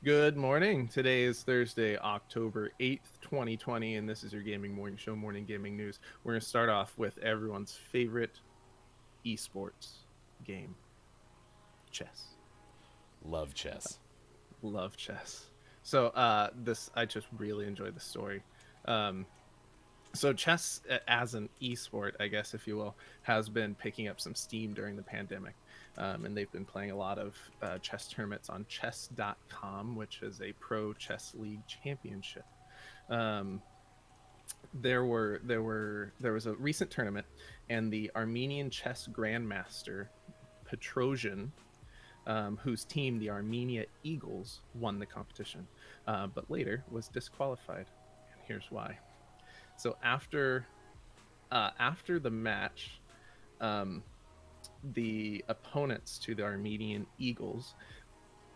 Good morning. Today is Thursday, October 8th, 2020, and this is your Gaming Morning Show, Morning Gaming News. We're going to start off with everyone's favorite esports game, chess. Love chess. Love chess. So, I just really enjoyed the story. Um, so chess as an esport, I guess, if you will, has been picking up some steam during the pandemic. And they've been playing a lot of chess tournaments on chess.com, which is a pro chess league championship. Um, there was a recent tournament, and the Armenian chess grandmaster Petrosian, whose team, the Armenia Eagles, won the competition, but later was disqualified. And here's why. So after the match, um, the opponents to the Armenian Eagles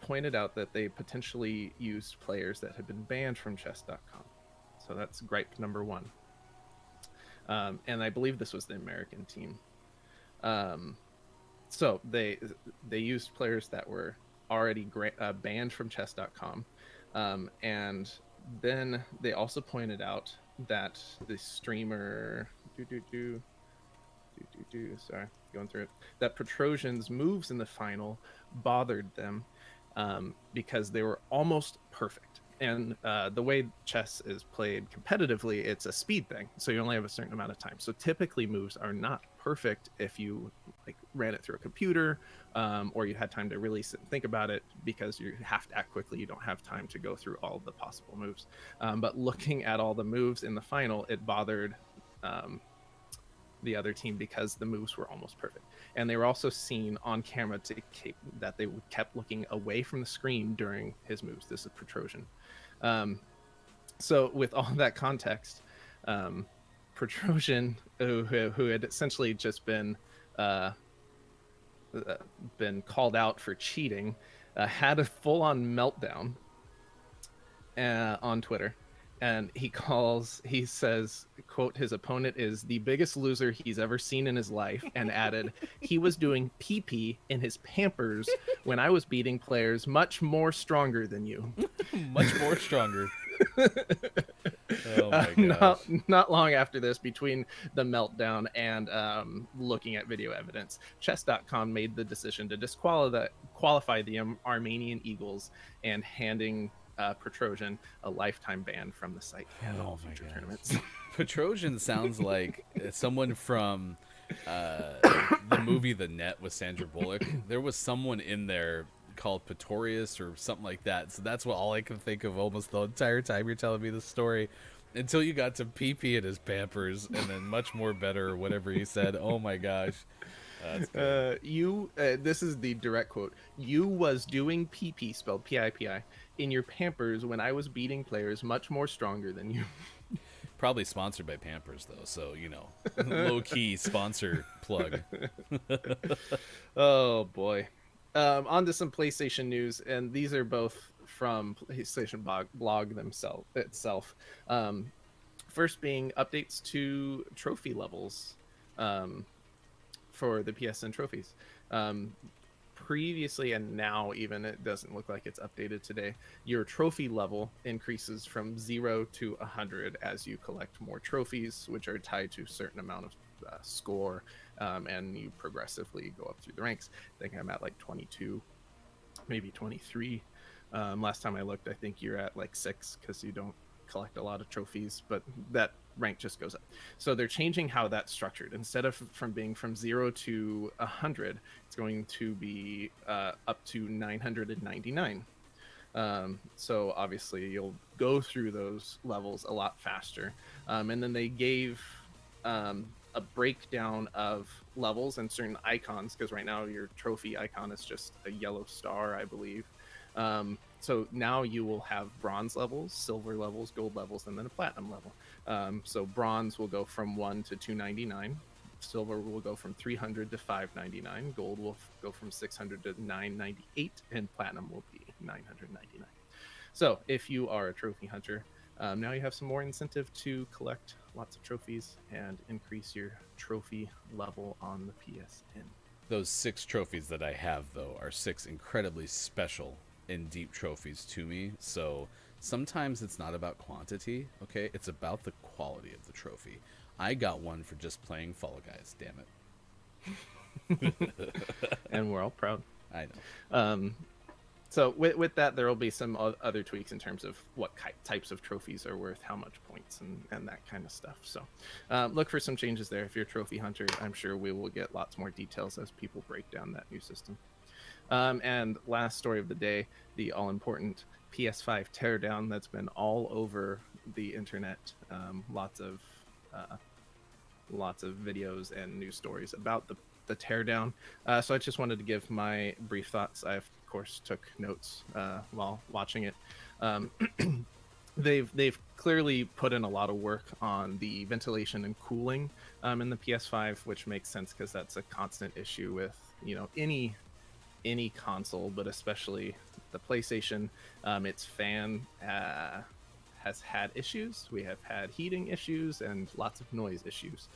pointed out that they potentially used players that had been banned from chess.com. So that's gripe number one. And I believe this was the American team. Um, so they used players that were already banned from chess.com. And then they also pointed out that the streamer sorry, going through it, that Petrosian's moves in the final bothered them, because they were almost perfect. And the way chess is played competitively, it's a speed thing, so you only have a certain amount of time. So typically moves are not perfect if you like ran it through a computer, or you had time to really sit and think about it, because you have to act quickly. You don't have time to go through all the possible moves. But looking at all the moves in the final, it bothered um, the other team because the moves were almost perfect. And they were also seen on camera that they kept looking away from the screen during his moves. This is Petrosian. Um, so with all that context, Petrosian, who had essentially just uh, been called out for cheating, had a full-on meltdown on Twitter. And he says, quote, his opponent is the biggest loser he's ever seen in his life, and added, he was doing pee-pee in his Pampers when I was beating players much more stronger than you. Much more stronger. Oh my not, gosh. not long after this, between the meltdown and looking at video evidence, chess.com made the decision to qualify the Armenian Eagles, and handing Petrosian a lifetime ban from the site and Oh all my future gosh. tournaments. Petrosian sounds like someone from uh, the movie The Net with Sandra Bullock. There was someone in there called Pretorius or something like that. So that's what all I can think of almost the entire time you're telling me the story. Until you got to pee pee in his Pampers and then much more better or whatever he said. Oh my gosh. That's great. This is the direct quote. You was doing PP, spelled PIPI, in your Pampers when I was beating players much more stronger than you. Probably sponsored by Pampers though, so low key sponsor plug. Oh boy. On to some PlayStation news, and these are both from PlayStation blog themselves itself. Um, First being updates to trophy levels, um, for the PSN trophies. Um, Previously, and now even, it doesn't look like it's updated today, your trophy level increases from 0 to 100 as you collect more trophies, which are tied to a certain amount of score, and you progressively go up through the ranks. I think I'm at like 22, maybe 23. Last time I looked, I think you're at like 6 because you don't collect a lot of trophies, but that rank just goes up. So they're changing how that's structured. Instead of from being from 0 to 100, it's going to be up to 999. So obviously you'll go through those levels a lot faster. And then they gave a breakdown of levels and certain icons, because right now your trophy icon is just a yellow star, I believe. So now you will have bronze levels, silver levels, gold levels, and then a platinum level. So bronze will go from 1 to 299. Silver will go from 300 to 599. Gold will go from 600 to 998, and platinum will be 999. So if you are a trophy hunter, now you have some more incentive to collect lots of trophies and increase your trophy level on the PSN. Those 6 trophies that I have though are 6 incredibly special and deep trophies to me. So sometimes it's not about quantity, okay? It's about the quality of the trophy. I got one for just playing Fall Guys, damn it. And we're all proud. I know. So with that, there will be some other tweaks in terms of what types of trophies are worth how much points and that kind of stuff. So look for some changes there. If you're a trophy hunter, I'm sure we will get lots more details as people break down that new system. And last story of the day, the all-important PS5 teardown that's been all over the internet. Lots of videos and news stories about the teardown. So I just wanted to give my brief thoughts. I, of course, took notes while watching it. They've clearly put in a lot of work on the ventilation and cooling in the PS5, which makes sense because that's a constant issue with any console, but especially the PlayStation. Its fan has had issues. We have had heating issues and lots of noise issues.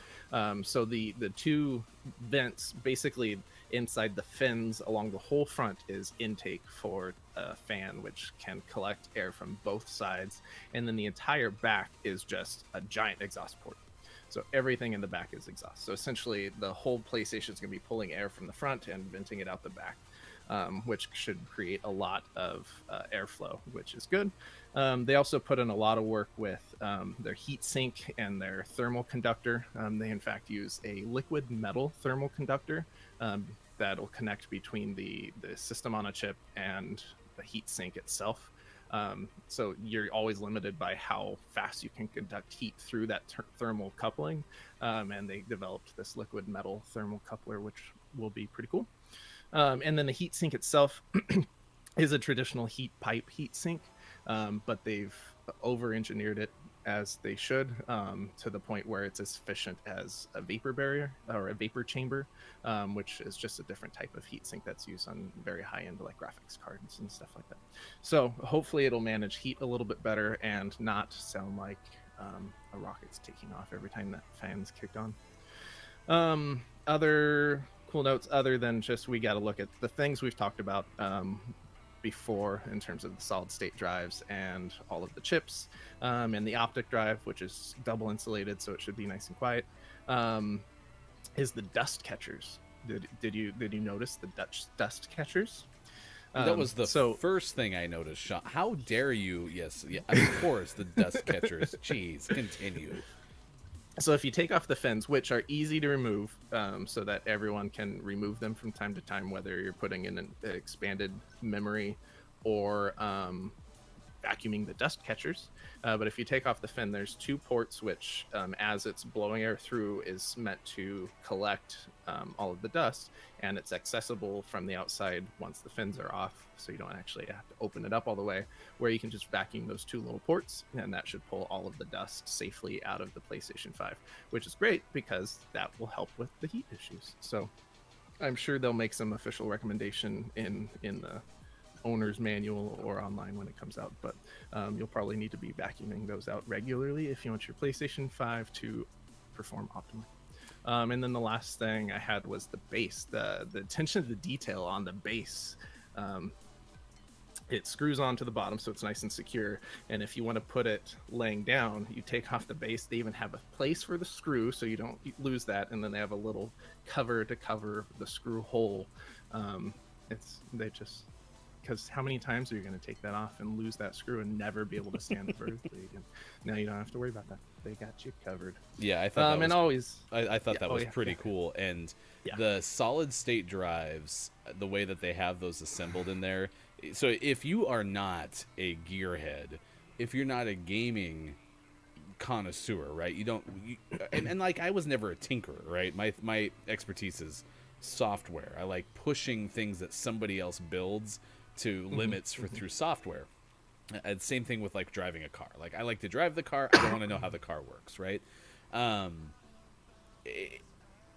So the two vents basically inside the fins along the whole front is intake for a fan, which can collect air from both sides. And then the entire back is just a giant exhaust port. So everything in the back is exhaust. So essentially the whole PlayStation is going to be pulling air from the front and venting it out the back. Which should create a lot of airflow, which is good. They also put in a lot of work with their heat sink and their thermal conductor. They in fact use a liquid metal thermal conductor that'll connect between the system on a chip and the heat sink itself. So you're always limited by how fast you can conduct heat through that thermal coupling. And they developed this liquid metal thermal coupler, which will be pretty cool. And then the heat sink itself is a traditional heat pipe heat sink, but they've over-engineered it as they should, to the point where it's as efficient as a vapor barrier or a vapor chamber, which is just a different type of heat sink that's used on very high-end like graphics cards and stuff like that. So hopefully it'll manage heat a little bit better and not sound like a rocket's taking off every time that fan's kicked on. Other cool notes other than just we got to look at the things we've talked about before in terms of the solid state drives and all of the chips, and the optic drive, which is double insulated, so it should be nice and quiet, is the dust catchers. Did you notice the dust catchers? That was the first thing I noticed, Sean. How dare you? Yes, yeah, of course, the dust catchers. Jeez, continue. So if you take off the fins, which are easy to remove, so that everyone can remove them from time to time, whether you're putting in an expanded memory or vacuuming the dust catchers. But if you take off the fin, there's two ports, which as it's blowing air through is meant to collect all of the dust, and it's accessible from the outside once the fins are off, so you don't actually have to open it up all the way, where you can just vacuum those two little ports, and that should pull all of the dust safely out of the PlayStation 5, which is great because that will help with the heat issues. So I'm sure they'll make some official recommendation in the owner's manual or online when it comes out, but you'll probably need to be vacuuming those out regularly if you want your PlayStation 5 to perform optimally. And then the last thing I had was the base, the attention to the detail on the base. It screws onto the bottom, so it's nice and secure. And if you want to put it laying down, you take off the base. They even have a place for the screw, so you don't lose that. And then they have a little cover to cover the screw hole. Because how many times are you going to take that off and lose that screw and never be able to stand it vertically again? Now you don't have to worry about that. They got you covered. Yeah, I thought I thought that was pretty cool. And the solid state drives, the way that they have those assembled in there. So if you are not a gearhead, if you're not a gaming connoisseur, right? And like I was never a tinkerer, right? My expertise is software. I like pushing things that somebody else builds to limits through software. And same thing with like driving a car. Like I like to drive the car. I don't want to know how the car works, right?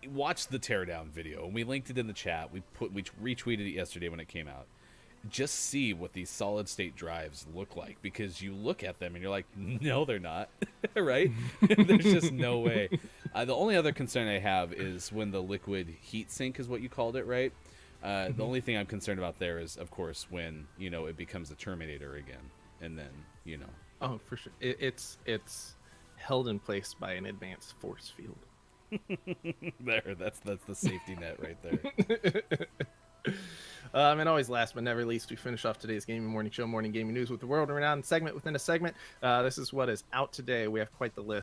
Watch the teardown video, and we linked it in the chat. We retweeted it yesterday when it came out. Just see what these solid state drives look like, because you look at them and you're like, no, they're not, right? There's just no way. The only other concern I have is when the liquid heat sink is what you called it, right? The only thing I'm concerned about there is, of course, when it becomes a Terminator again, and then Oh, for sure. It's held in place by an advanced force field. that's the safety net right there. And always last but never least, we finish off today's gaming morning show, morning gaming news with the world renowned segment within a segment. This is what is out today. We have quite the list.